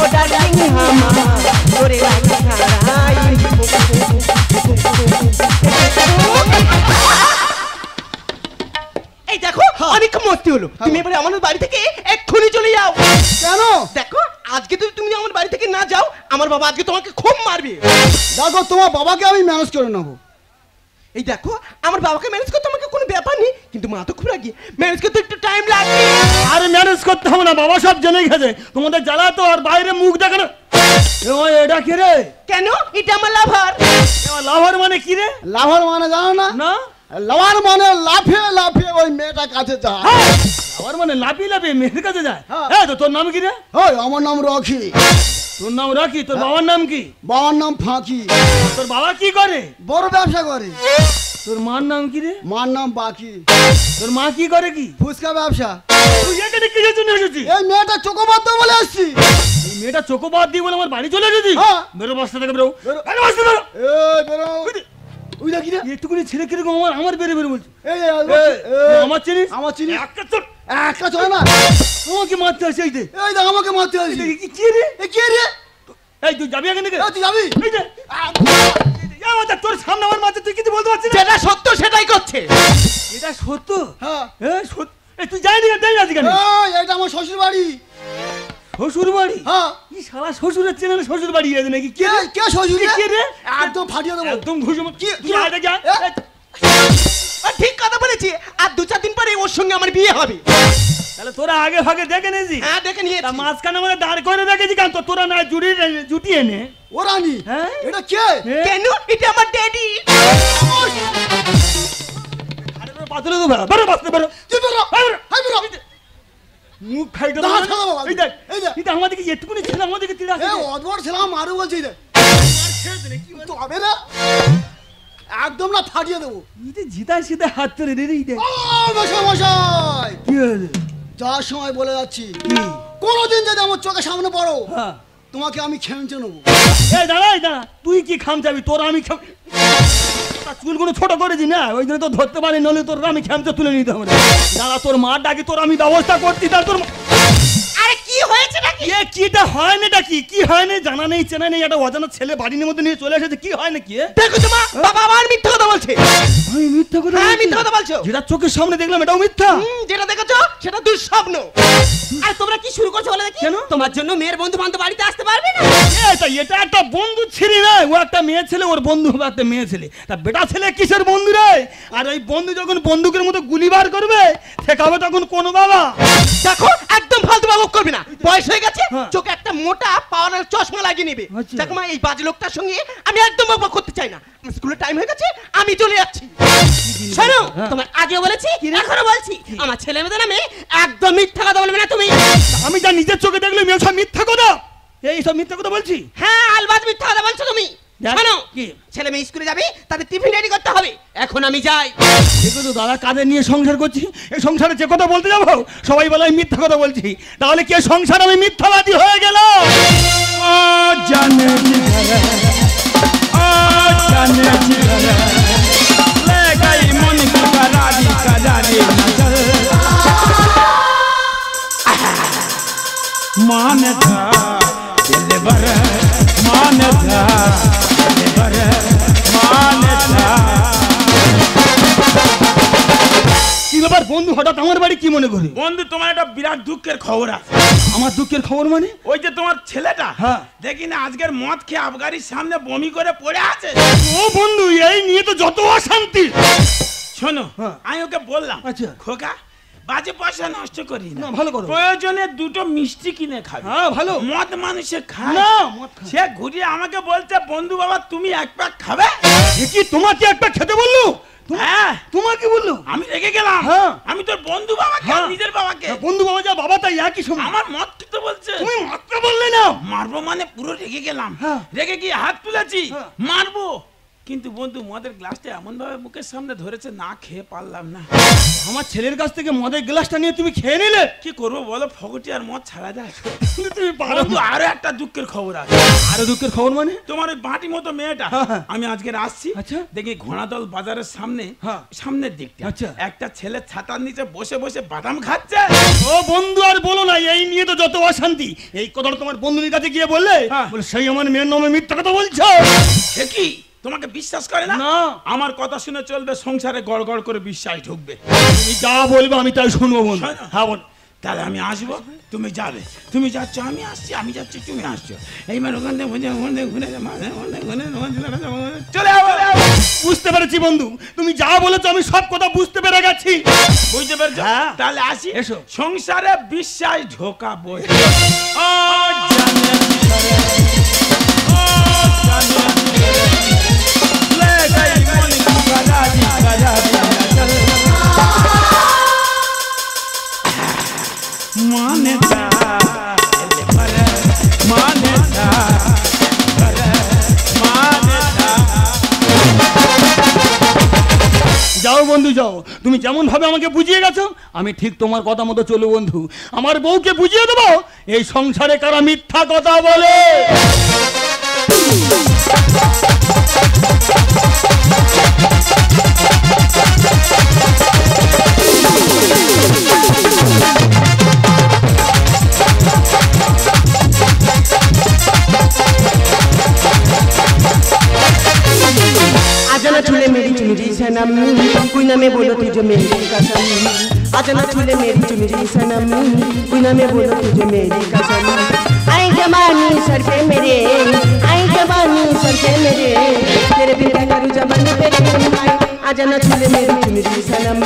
Speaker 6: ও ডার্লিং হামা করে লাগে খাড়া। এই দেখো অনেক মস্তি হলো, তুমি এবারে আমাদের বাড়ি থেকে এক্ষুনি চলে যাও।
Speaker 5: কেন?
Speaker 6: দেখো আজকে তুমি আমার বাড়ি থেকে না যাও, আমার বাবা আজকে তোমাকে খুব মারবে।
Speaker 5: দেখো তোমার বাবাকে আমি ম্যানেজ করে নেবো।
Speaker 6: এই দেখো আমার বাবাকে ম্যানেজ করতে আমাকে কোনো ব্যাপার নেই, কিন্তু মা তো খুব রাগি, ম্যানেজ করতে একটু টাইম লাগবে।
Speaker 7: আরে ম্যানেজ করতে হবে না, বাবা সব জেনে গেছে। তোমাদের জ্বালা তো আর বাইরে মুখ দেখানো। এটা কি রে?
Speaker 6: কেন? এটা আমার লাভার।
Speaker 7: লাভার মানে কি রে?
Speaker 5: লাভার মানে জানো না?
Speaker 7: না,
Speaker 5: লাভার মানে লাফিয়ে লাফিয়ে ওই মেয়েটার কাছে যায়।
Speaker 7: লাভার মানে লাফিয়ে লাফিয়ে মেয়ের কাছে যায়।
Speaker 5: হ্যাঁ।
Speaker 7: এই তো তোর নাম কি রে?
Speaker 5: ওই আমার নাম রকি।
Speaker 7: তোর নাম রাখি, তোর বাবার নাম কি?
Speaker 5: বাবার নাম ফাঁকি।
Speaker 7: তোর বাবা কি করে?
Speaker 5: বড় ব্যবসা করে।
Speaker 7: তোর মার নাম কি রে?
Speaker 5: মার নাম বাকি।
Speaker 7: তোর মা কি করে কি?
Speaker 5: ফুচকা ব্যবসা।
Speaker 7: তুই এখানে কিসের জন্য এসেছিস?
Speaker 5: এই মেয়েটা চোখবাধ্য বলে আসছি।
Speaker 7: এই মেয়েটা চোখবাদ দিয়ে বলে আমার বাড়ি চলে এসেছিস?
Speaker 5: হ্যাঁ।
Speaker 7: বেরো বাসা থেকে বেরো।
Speaker 5: বেরো।
Speaker 7: বেরো বাসা থেকে বেরো।
Speaker 5: এই বেরো। ওই দেখি না
Speaker 7: একটুখানি ছেলে কিরকম আমার বেড়ে বেরো বলছি।
Speaker 5: এই
Speaker 7: আমার চিনিস?
Speaker 5: আমার চিনি
Speaker 7: একটা চোট
Speaker 5: একটা চলে না।
Speaker 7: তোমাকে মারতে আসে এই যে।
Speaker 5: এই দেখ আমাকে মারতে আসছি।
Speaker 7: কি রে?
Speaker 5: এই কে রে?
Speaker 7: এই তুই যাবি এখান থেকে?
Speaker 5: এই তুই যাবি?
Speaker 7: এই যে তোর সামনে আমার মাঝে তুই কিছু বলতে পারছিস না?
Speaker 6: যেটা সত্য সেটাই করছে।
Speaker 7: এটা সত্য?
Speaker 5: হ্যাঁ।
Speaker 7: সত্য। এই তুই যাইনি যাই আছি কেন?
Speaker 5: এই এটা আমার শ্বশুর বাড়ি।
Speaker 7: শ্বশুর বাড়ি?
Speaker 5: হ্যাঁ।
Speaker 7: কি শালা শ্বশুরের চেনে শ্বশুর বাড়ি আছে নাকি?
Speaker 5: কে কে শ্বশুর রে?
Speaker 7: কে রে?
Speaker 5: একদম ফাটিয়ে দেবো।
Speaker 7: একদম ঘুষুম।
Speaker 5: কি
Speaker 7: তুই আয় দেখি আয়।
Speaker 5: এ?
Speaker 6: ঠিক কথা বলেছি, আর 2-4 দিন পরে ওর সঙ্গে আমার বিয়ে হবে।
Speaker 7: তাহলে তোরা আগে ভাগে দেখে নিয়েছিস?
Speaker 6: হ্যাঁ দেখে নিয়ে
Speaker 7: তা মাঝখানে মানে দাঁড় করে রেখেছি কেন? তো তোরা না জুটিয়ে নে।
Speaker 5: ও রানী।
Speaker 7: হ্যাঁ?
Speaker 5: এটা কে?
Speaker 6: কেন? এটা আমার ড্যাডি।
Speaker 7: পাতলে তো বেরো বাসতে বেরো।
Speaker 5: তুই বেরো। হাই বেরো।
Speaker 7: মুখ খাইতে
Speaker 5: দাঁড়া, দাঁড়া, দাঁড়া।
Speaker 7: এই দেখ
Speaker 5: এই দেখ।
Speaker 7: এটা আমাদেরকে এটুকুনি ছিল, আমাদেরকে তিড়া
Speaker 5: এ অদবর ছেলে মারু বলছি রে। তো হবে না। একদম না ফাটিয়ে দেবো।
Speaker 7: এটা জিতা সিধা হাত ধরে রে রে।
Speaker 5: ও মশাই মশাই।
Speaker 7: কি হয়েছে?
Speaker 5: যাওয়ার সময় বলে যাচ্ছি,
Speaker 7: কি?
Speaker 5: কোনোদিন যদি আমার চোখের সামনে পড়ো
Speaker 7: হ্যাঁ।
Speaker 5: তোমাকে আমি খেঁচে নেবো।
Speaker 7: এই দাঁড়া এই দাঁড়া, তুই কি খাম চাবি? তোর আমি চুলগুলো ছোট করেছি না, ওই জন্য তো ধরতে পারি, নলে তোর আমি খামচা তুলে নিতে হবে। দাঁড়া তোর মার ডাকি, তোর আমি ব্যবস্থা করছি। তা তোর
Speaker 6: আরে কি হয়েছে নাকি?
Speaker 7: এ কিটা হয় না কি? কি হয় না জানা নেই চেনা নেই, একটা অজানা ছেলে বাড়ির মধ্যে নিয়ে চলে এসেছে। কি হয় নাকি?
Speaker 6: দেখো তো মা, বাবা আমার মিথ্যা কথা বলছে।
Speaker 7: আমি মিথ্যা কথা?
Speaker 6: হ্যাঁ মিথ্যা কথা বলছো।
Speaker 7: যেটা চোখের সামনে দেখলাম এটাও মিথ্যা।
Speaker 6: যেটা দেখেছো সেটা দুঃস্বপ্ন। আর তোমরা কি শুরু করছো বলে দেখি?
Speaker 7: কেন?
Speaker 6: তোমার জন্য মেয়ের বন্ধু বান্ধব বাড়িতে আসতে পারবে না।
Speaker 7: এটা একটা বন্ধু ছেলে না, ও একটা মেয়ে ছেলে, ওর বন্ধু হবে একটা মেয়ে ছেলে। তা বেটা ছেলে কিসের বন্ধু রে? আর ওই বন্ধু যখন বন্দুকের মতো গুলি বার করবে ঠেকাবে তখন কোন বাবা?
Speaker 6: দেখো একদম ফালতু বাবু করবে না। বয়স হয়ে গেছে,
Speaker 7: হ্যাঁ।
Speaker 6: চোখে একটা মোটা পাওয়ার চশমা লাগিয়ে নেবে।
Speaker 7: আচ্ছা।
Speaker 6: দেখো মা, এই বাজে লোকটার সঙ্গে আমি একদম বকবক করতে চাই না। স্কুলের টাইম হয়ে গেছে, আমি চলে যাচ্ছি। শোনো,
Speaker 7: হ্যাঁ।
Speaker 6: তোমার আগেও বলেছি, এখনো বলছি, আমার ছেলে মেয়েদের নামে একদম মিথ্যা কথা বলবে না তুমি।
Speaker 7: আমি যা নিজের চোখে দেখলাম আমি সব মিথ্যা কথা, এই সব মিথ্যা কথা বলছি।
Speaker 6: হ্যাঁ, আলবাত মিথ্যা কথা বলছো তুমি।
Speaker 7: দেখ,
Speaker 6: শোনো,
Speaker 7: কি?
Speaker 6: ছেলে মেয়ে স্কুলে যাবে, তাদের টিফিন রেডি করতে হবে। এখন আমি যাই।
Speaker 7: দেখো তো দাদা, কাদের নিয়ে সংসার করছি, এই সংসারে যে কথা বলতে যাবো সবাই বলে আমি মিথ্যা কথা বলছি, তাহলে কে সংসার আমি মিথ্যাবাদী হয়ে গেল।
Speaker 2: जाने जिगर जाने जिगर ले गई मन की करारी करारी नजर मान था दिल भर मान था दिल भर मान था।
Speaker 7: কি ব্যাপার বন্ধু, হঠাৎ আমার বাড়ি কি মনে করে?
Speaker 2: বন্ধু, তোমার একটা বিরাট দুঃখের খবর আছে।
Speaker 7: আমার দুঃখের খবর মানে?
Speaker 2: ওই যে তোমার ছেলেটা,
Speaker 7: হ্যাঁ।
Speaker 2: দেখি না আজকের মদ খেয়ে আবগারির সামনে বমি করে পড়ে আছে।
Speaker 7: ও বন্ধু, এই নিয়ে তো যত অশান্তি।
Speaker 2: শোনো,
Speaker 7: হ্যাঁ।
Speaker 2: আমি ওকে বললাম,
Speaker 7: আচ্ছা।
Speaker 2: খোকা বাজে পয়সা নষ্ট করি
Speaker 7: না,
Speaker 2: না,
Speaker 7: ভালো করো।
Speaker 2: প্রয়োজনে দুটো মিষ্টি কিনে খাবে।
Speaker 7: হ্যাঁ, ভালো।
Speaker 2: মদ মানুষে খায়
Speaker 7: না, মদ খায়।
Speaker 2: সে ঘুরিয়ে আমাকে বলছে, বন্ধু বাবা তুমি এক প্যাক খাবে?
Speaker 7: এ কি তোমাকে একটা খেতে বললো?
Speaker 2: হ্যাঁ।
Speaker 7: তোমার কি বললো?
Speaker 2: আমি রেগে গেলাম।
Speaker 7: হ্যাঁ।
Speaker 2: আমি তোর বন্ধু বাবাকে
Speaker 7: হ্যাঁ।
Speaker 2: নিজের বাবাকে।
Speaker 7: বন্ধু বাবা যা বাবা তাই একই সময়।
Speaker 2: আমার মদ খেতে বলছে।
Speaker 7: তুমি মাত্রা বললে না?
Speaker 2: মারবো মানে পুরো রেগে গেলাম।
Speaker 7: হ্যাঁ।
Speaker 2: রেগে গিয়ে হাত তুলেছি,
Speaker 7: হ্যাঁ।
Speaker 2: মারবো, কিন্তু বন্ধু মদের গ্লাসটা এমন ভাবে মুখের সামনে ধরেছে, না খেয়ে পারলাম না।
Speaker 7: আমার ছেলের কাছ থেকে মদের গ্লাসটা নিয়ে তুমি খেয়ে নিলে?
Speaker 2: কি করবো বলো, ফগটি আর মদ ছাড়া যায়?
Speaker 7: তুমি পারো
Speaker 2: বন্ধু,
Speaker 7: না।
Speaker 2: আরো একটা দুঃখের খবর আছে।
Speaker 7: আরো দুঃখের খবর মানে?
Speaker 2: তোমার ওই বাটি মতো মেয়েটা,
Speaker 7: হ্যাঁ, হ্যাঁ।
Speaker 2: আমি আজকে আসছি,
Speaker 7: আচ্ছা।
Speaker 2: দেখি ঘোড়াদল বাজারের সামনে,
Speaker 7: হ্যাঁ।
Speaker 2: সামনের দিকটা
Speaker 7: আচ্ছা।
Speaker 2: একটা ছেলে ছাতার নিচে বসে বসে বাদাম খাচ্ছে।
Speaker 7: ও বন্ধু, আর বলো না, এই নিয়ে তো যত অশান্তি। এই কথাটা তোমার বন্ধুর কাছে গিয়ে বললে,
Speaker 2: হ্যাঁ।
Speaker 7: বলে সেই আমার মেয়ের নামে মিথ্যা কথা বলছো।
Speaker 2: সে কি তোমাকে বিশ্বাস করে না?
Speaker 7: না।
Speaker 2: আমার কথা শুনে চলবে, সংসারে গড় গড় করে বিশ্বাস ঢুকবে।
Speaker 7: তুমি যা বলবে আমি তাই শুনবো বন্ধু।
Speaker 2: শোনো।
Speaker 7: হ্যাঁ বল।
Speaker 2: তাহলে আমি আসবো, তুমি যাবে, তুমি যাচ্ছ আমি আসছি, আমি যাচ্ছি তুমি আসছো, এইবার ওখান থেকে চলে যাবো।
Speaker 7: বুঝতে পেরেছি বন্ধু, তুমি যা বলেছো আমি সব কথা বুঝতে পেরে গেছি।
Speaker 2: বুঝতে পেরেছো?
Speaker 7: হ্যাঁ।
Speaker 2: তাহলে আসি।
Speaker 7: এসো।
Speaker 2: সংসারে বিশ্বাস ঢোকাবো।
Speaker 7: যাও বন্ধু যাও, তুমি যেমন ভাবে আমাকে বুঝিয়ে গেছো আমি ঠিক তোমার কথা মতো চলো বন্ধু। আমার বউকে বুঝিয়ে দেবো এই সংসারে কারা মিথ্যা কথা বলে।
Speaker 6: आजना छूले मेरी चुनरी सनम, कोई ना मैं बोलो तुझे मेरी कसम। आजना छूले मेरी चुनरी सनम, कोई ना मैं बोलो तुझे मेरी कसम। आई जवानी सर पे मेरे, आई जवानी सर पे मेरे, तेरे बिन क्या करूँ जवानी पे आई। आजना छूले मेरी चुनरी सनम,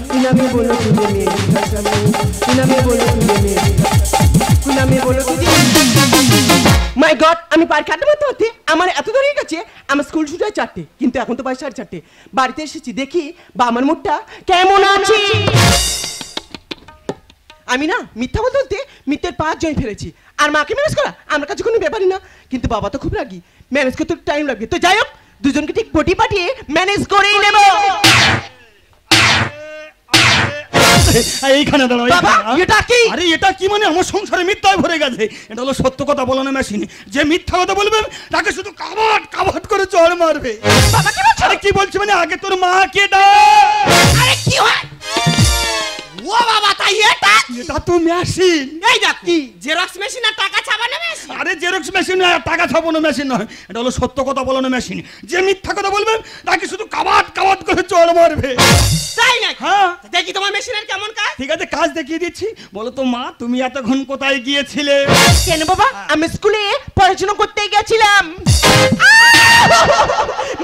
Speaker 6: कोई ना मैं बोलो तुझे मेरी कसम, कोई ना मैं बोलो तुझे मेरी कसम, कोई ना मैं बोलो तुझे। মাই গড, আমি পার কাটতে মতো হতে আমার এত ধরে গেছে। আমার স্কুল ছুটি হয় 4টে, কিন্তু এখন তো 4:30। বাড়িতে এসেছি, দেখি বা আমার মুখটা কেমন আছে। আমি না মিথ্যা বলতে বলতে মিথ্যের 5 জয় ফেলেছি। আর মাকে ম্যানেজ করা আমার কাছে কোনো ব্যাপারই না, কিন্তু বাবা তো খুব রাগি, ম্যানেজ করতে টাইম লাগবে। তো যাই হোক, দুজনকে ঠিক পটি পাঠিয়ে ম্যানেজ করেই নেব।
Speaker 7: এইখানে দাঁড়াও।
Speaker 6: বাবা, এটা কি?
Speaker 7: আরে এটা কি মানে? আমার সংসারে মিথ্যায় ভরে গেছে। এটা হলো সত্য কথা বলানো মেশিন। যে মিথ্যা কথা বলবে তাকে শুধু কাবাট কাবাট করে চড় মারবে।
Speaker 6: বাবা কি বলছো?
Speaker 7: আরে কি বলছি মানে, আগে তোর মাকে ডাক।
Speaker 6: আরে কি হয়? ও বাবা, তাই এটা
Speaker 7: তো মেশিন।
Speaker 6: এই দেখ, কি জেরক্স মেশিন আর টাকা ছাপানো মেশিন?
Speaker 7: আরে জেরক্স মেশিন নয়, টাকা ছাপানো মেশিন নয়, এটা হলো সত্য কথা বলানো মেশিন। যে মিথ্যা কথা বলবে তাকে শুধু কাবাট কাবাট করে চড় মারবে।
Speaker 6: তাই না?
Speaker 7: হ্যাঁ।
Speaker 6: দেখি তোমার মেশিনের কেমন কাজ।
Speaker 7: ঠিক আছে, কাজ দেখিয়ে দিচ্ছি। বলো তো মা, তুমি এতক্ষণ কোথায় গিয়েছিলে?
Speaker 6: কেন বাবা, আমি স্কুলে পড়াশোনা করতে গেছিলাম।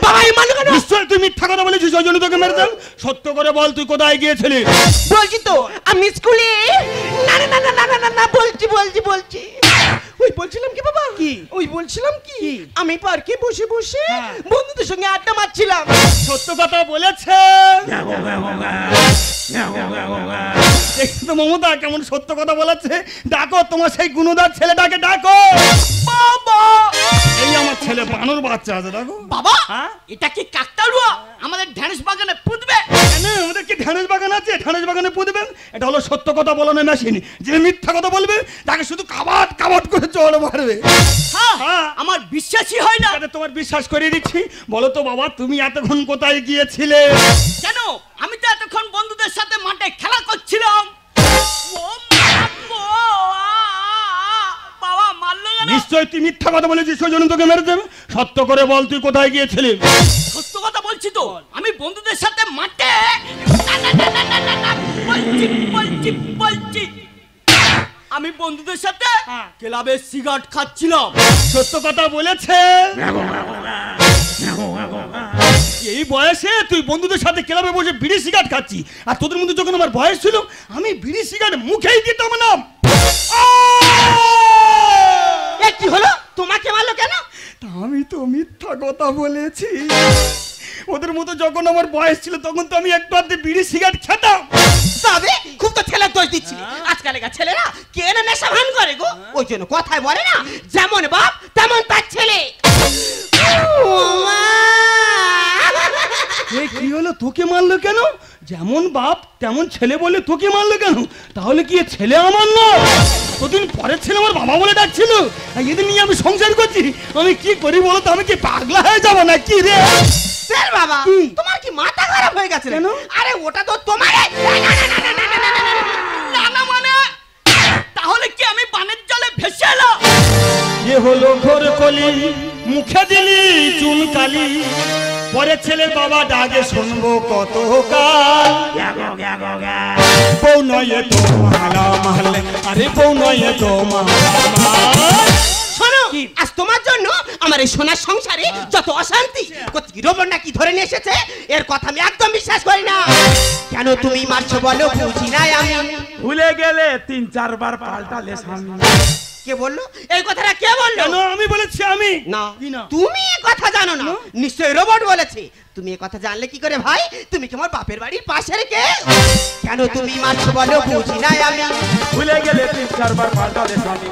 Speaker 1: বাবা এই মানলো কেন?
Speaker 7: নিশ্চয় তুই মিথ্যা কথা বলেছিস, ওই জন্য তোকে মেরেছেন। সত্য করে বল তুই কোথায় গিয়েছিলি?
Speaker 1: বলছি তো আমি স্কুলে। না না না না না না না বলছি বলছি বলছি। ওই বলছিলাম কি বাবা,
Speaker 7: কি?
Speaker 1: ওই বলছিলাম কি আমি পার্কে বসে বসে বন্ধুদের সঙ্গে আড্ডা মারছিলাম।
Speaker 7: সত্য কথা বলেছে। দেখছো তো মমতা কেমন সত্য কথা বলেছে। ডাকো তোমার সেই গুণদার ছেলেটাকে ডাকো।
Speaker 1: বাবা
Speaker 7: এই আমার ছেলে বানর বাচ্চা আছে, ডাকো।
Speaker 1: বাবা
Speaker 7: হ্যাঁ?
Speaker 1: এটা কি কাকতাড়ুয়া আমাদের ঢ্যাঁড়স বাগানে পুঁতবে?
Speaker 7: কেন আমাদের কি ঢ্যাঁড়স বাগান আছে? ঢ্যাঁড়স বাগানে পুঁতবেন? এটা হলো সত্য কথা বলানোর মেশিন। যে মিথ্যা কথা বলবে তাকে শুধু কাবাট কাবাট করে চড় মারবে।
Speaker 1: হ্যাঁ আমার বিশ্বাসই হয় না।
Speaker 7: আরে তোমার বিশ্বাস করে দিচ্ছি। বলো তো বাবা তুমি এতক্ষণ কোথায় গিয়েছিলে?
Speaker 1: কেন আমি তো এতক্ষণ বন্ধুদের সাথে মাঠে খেলা করছিলাম। ও বাবা মারলো কেন?
Speaker 7: নিশ্চয় তুই মিথ্যা কথা বলেছিস, ওই জন্য তোকে মেরে দেবে। সত্য করে বল তুই কোথায় গিয়েছিলি?
Speaker 1: সত্য কথা বলছি তো আমি বন্ধুদের সাথে মাঠে বলছি বলছি বলছি আমি বন্ধুদের সাথে ক্লাবে সিগারেট খাচ্ছিলাম।
Speaker 7: সত্য কথা বলেছে। এই বয়সে তুই বন্ধুদের সাথে ক্লাবে বসে বিড়ি সিগারেট খাচ্ছি, আর তোদের মধ্যে যখন আমার বয়স ছিল আমি বিড়ি সিগারেট মুখেই দিতাম না।
Speaker 1: এ কি হলো? তোমাকে মারলো কেন?
Speaker 7: তা আমি তো মিথ্যা কথা বলেছি। ওদের মতো যখন আমার বয়স ছিল তখন তো আমি একটু আধটু বিড়ি সিগারেট খেতাম।
Speaker 1: তবে খুব তো ছেলের দোষ দিচ্ছি। আজকালকার ছেলেরা কে না নেশা ভান করে গো, ওই জন্য কথায় বলে না যেমন বাপ তেমন তার ছেলে।
Speaker 7: কি হলো তোকে মারলো কেন? যেমন বাপ তেমন ছেলে বলে তোকে মারলো কেন? তাহলে কি এ ছেলে আমার না? কতদিন পরের ছেলে আমার বাবা বলে ডাকছিল, আর এদের নিয়ে আমি সংসার করছি। আমি কি করি বলো তো? আমি কি পাগলা হয়ে যাবো না কি রে?
Speaker 1: স্যার বাবা তোমার কি মাথা খারাপ হয়ে গেছে?
Speaker 7: কেন?
Speaker 1: আরে ওটা তো তোমার। না না মানে তাহলে কি আমি বানের জলে ভেসে এলাম?
Speaker 7: এ হলো ঘোর কলি, মুখে দিলি চুন কালি, পরে ছেলের বাবা ডাকে শুনবো কত কাল। বউ নয় তো মালা মাহলে, আরে বউ নয় তো মালা।
Speaker 1: শোনো আজ তোমার জন্য আমার এই সোনার সংসারে যত অশান্তি রোবট নাকি ধরে নিয়ে এসেছে, এর কথা আমি একদম বিশ্বাস করি না। কেন তুমি মারছো বলো বুঝি নাই আমি।
Speaker 2: ভুলে গেলে 3-4 বার পাল্টালে সামনে।
Speaker 1: কে বললো এই কথাটা? কে বললো?
Speaker 7: কেন আমি বলেছি? আমি
Speaker 1: না
Speaker 7: কি না?
Speaker 1: তুমি এই কথা জানো না, নিশ্চয়ই রোবট বলেছে। তুমি এই কথা জানলে কি করে ভাই? তুমি কি আমার বাপের বাড়ির পাশের কে? কেন তুমি মারছো বলো বুঝি নাই আমি।
Speaker 2: ভুলে গেলে 3-4 বার পাল্টালে সামনে।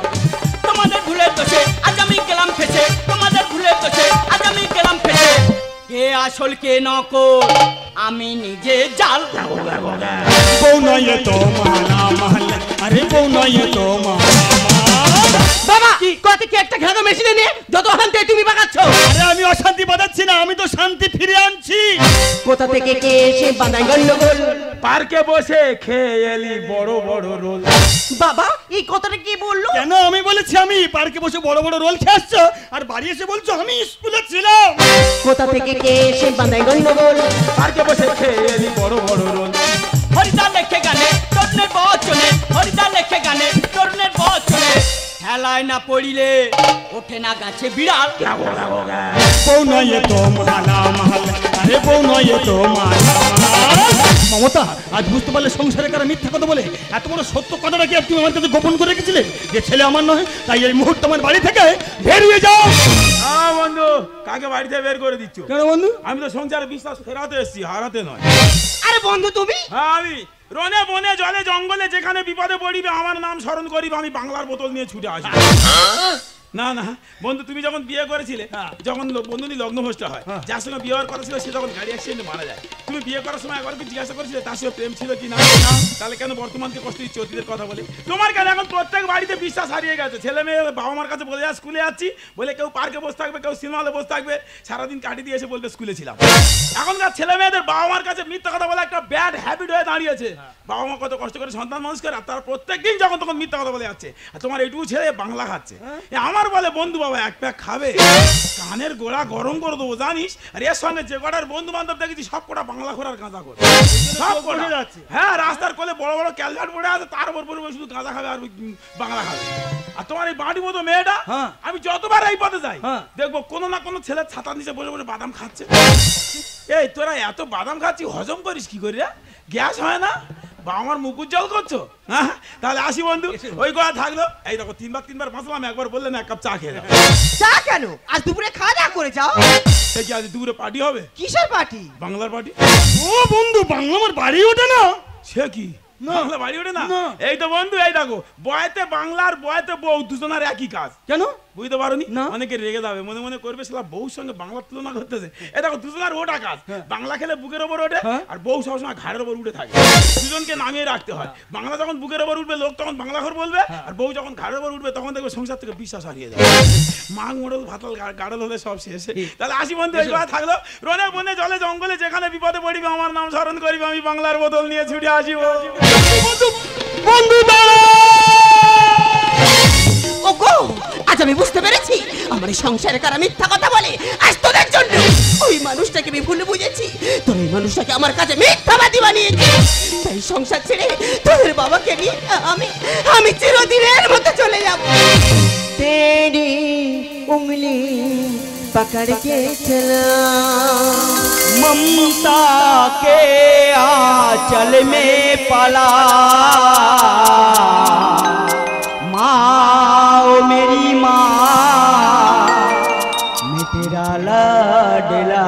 Speaker 1: তোমাদের ভুলের দোষে আজ আমি গেলাম ফেসে, তোমাদের ভুলের দোষে আজ আমি গেলাম ফেসে। কে আসল কে নকল আমি নিজে জাল।
Speaker 7: বউ নয় তো মালা মাহলে, আরে বউ নয় তো মালা।
Speaker 1: বাবা কত কি একটা ঘাগা মেশিনে নিয়ে যত অশান্তি তুমি বাগাচ্ছ।
Speaker 7: আরে আমি অশান্তি বাঁধাচ্ছি না, আমি তো শান্তি ফিরে আনছি।
Speaker 6: কোথা থেকে কে এসে বাঁধায় গন্ডগোল?
Speaker 2: পার্কে বসে খেয়ে এলি বড় বড় রোল।
Speaker 1: বাবা এই কথাটা কি বললো?
Speaker 7: কেন আমি বলেছি আমি পার্কে বসে বড় বড় রোল খেয়ে আসছো, আর বাড়ি এসে বলছো আমি স্কুলে ছিলাম।
Speaker 6: কোথা থেকে কে এসে বাঁধায় গন্ডগোল?
Speaker 2: পার্কে বসে খেয়ে এলি বড় বড় রোল।
Speaker 1: হরিদা লেখে গানে তরুণের বচনে, হরিদা লেখে গানে তরুণের বচনে। খেলায় না পড়িলে ওঠে না গাছে বিড়াল।
Speaker 7: বউ নয় তো মালা মাহলে, আরে বউ নয় তো মালা। মমতা আজ বুঝতে পারলে সংসারে কারা মিথ্যা কথা বলে। এত বড় সত্য কথাটা কি তুমি আমার কাছে গোপন করে রেখেছিলে? যে ছেলে আমার নয়, তাই এই মুহূর্তে আমার বাড়ি থেকে বেরিয়ে যাও।
Speaker 2: বন্ধু কাকে বাড়িতে বের করে দিচ্ছ?
Speaker 7: কেন বন্ধু?
Speaker 2: আমি তো সংসারে বিশ্বাস ফেরাতে এসেছি, হারাতে নয়।
Speaker 1: আরে বন্ধু তুমি?
Speaker 2: হ্যাঁ আমি রনে বনে জলে জঙ্গলে যেখানে বিপদে পড়িবে আমার নাম স্মরণ করিবে, আমি বাংলার বোতল নিয়ে ছুটে আসি। না না বন্ধু তুমি যখন বিয়ে করেছিলে, যখন বন্ধুনি লগ্নভ্রষ্ট হয়, যার সঙ্গে বিয়ে করা ছিল সে যখন গাড়ি অ্যাক্সিডেন্টে মারা যায়, তুমি বিয়ে করার সময় একবার কি জিজ্ঞাসা করেছিলে তার সঙ্গে প্রেম ছিল কি না? তাহলে কেন বর্তমানকে কষ্ট দিচ্ছ অতীতের কথা বলে? তোমার কেন এখন প্রত্যেক বাড়িতে বিশ্বাস হারিয়ে গেছে? ছেলে মেয়ে বাবা মার কাছে বলে যায় স্কুলে যাচ্ছি বলে, কেউ পার্কে বসে থাকবে, কেউ সিনেমা হলে বসে থাকবে, সারাদিন কাটিয়ে দিয়ে এসে বলবে স্কুলে ছিলাম। এখনকার ছেলে মেয়েদের বাবা মার কাছে মিথ্যা কথা বলে একটা ব্যাড হ্যাবিট হয়ে দাঁড়িয়েছে। বাবা মা কত কষ্ট করে সন্তান মানুষ করে, আর তারা প্রত্যেক দিন যখন তখন মিথ্যা কথা বলে যাচ্ছে। আর তোমার এইটুকু ছেলে বাংলা খাচ্ছে। আমার আবার বলে বন্ধু বাবা এক প্যাক খাবে, কানের গোড়া গরম করে দেবো জানিস। আর এর সঙ্গে যে কটার বন্ধু বান্ধব দেখেছি সব কটা বাংলা ঘোরার গাঁজা করে, সব কটা যাচ্ছে। হ্যাঁ, রাস্তার কোলে বড় বড় ক্যালকাট পড়ে আছে, তার উপর পড়বে শুধু গাঁজা খাবে আর বাংলা খাবে। আর তোমার এই বাড়ির মতো মেয়েটা, আমি যতবার এই পথে যাই দেখবো কোনো না কোনো ছেলে ছাতার নিচে বসে বসে বাদাম খাচ্ছে। এই তোরা এত বাদাম খাচ্ছি হজম করিস কি করে? গ্যাস হয় না বা আমার মুখ উজ্জ্বল করছো? হ্যাঁ, তাহলে আসি বন্ধু, ওই কথা থাকলো। এই দেখো তিনবার বাঁচলাম, একবার বললে না এক কাপ চা খেয়ে যাও।
Speaker 6: চা কেন? আজ দুপুরে খাওয়া দাওয়া করে যাও।
Speaker 2: সে কি আজ দুপুরে পার্টি হবে?
Speaker 6: কিসের পার্টি?
Speaker 2: বাংলার পার্টি।
Speaker 7: ও বন্ধু, বাংলা আমার বাড়ি ওঠে না।
Speaker 2: সে কি বাংলা বাড়ি ওঠে না? এই তো বন্ধু, এই দেখো বয়তে বাংলার বয়তে বউ দুজনের একই কাজ।
Speaker 7: কেন
Speaker 2: বুঝতে পারোনি? অনেকে রেগে যাবে, মনে মনে করবে সেটা বউর সঙ্গে বাংলার তুলনা করতেছে। এই দেখো দুজনের ওটা কাজ, বাংলা খেলে বুকের ওপর ওঠে আর বউ সবসময় ঘাড়ের ওপর উঠে থাকে। দুজনকে নামিয়ে রাখতে হয়। বাংলা যখন বুকের ওপর উঠবে লোক তখন বাংলা ঘর বলবে, আর বউ যখন ঘাড়ের ওপর উঠবে তখন দেখবে সংসার থেকে বিশ্বাস হারিয়ে যাবে। মাং মোড়ল ভাতাল গাড়ল হলে সব শেষ। তাহলে আসি বন্ধু, এই কথা থাকলো। রনে বনে জলে জঙ্গলে যেখানে বিপদে পড়িবে আমার নাম স্মরণ করিবে, আমি বাংলার বোতল নিয়ে ছুটে আসিব।
Speaker 7: বন্ধু
Speaker 6: ওগো, আজ আমি বুঝতে পেরেছি আমার এই সংসারে কারা মিথ্যা কথা বলে। আজ তোদের জন্য ওই মানুষটাকে আমি ভুল বুঝেছি। তোর এই মানুষটাকে আমার কাছে মিথ্যাবাদী বানিয়েছি। তাই সংসার ছেড়ে তোদের বাবাকে নিয়ে আমি চিরদিনের মতো চলে যাব। তেরি উंगली पकड़ के चला,
Speaker 7: ममता के आंचल में पला, माँ ओ मेरी माँ मैं तेरा लाडला।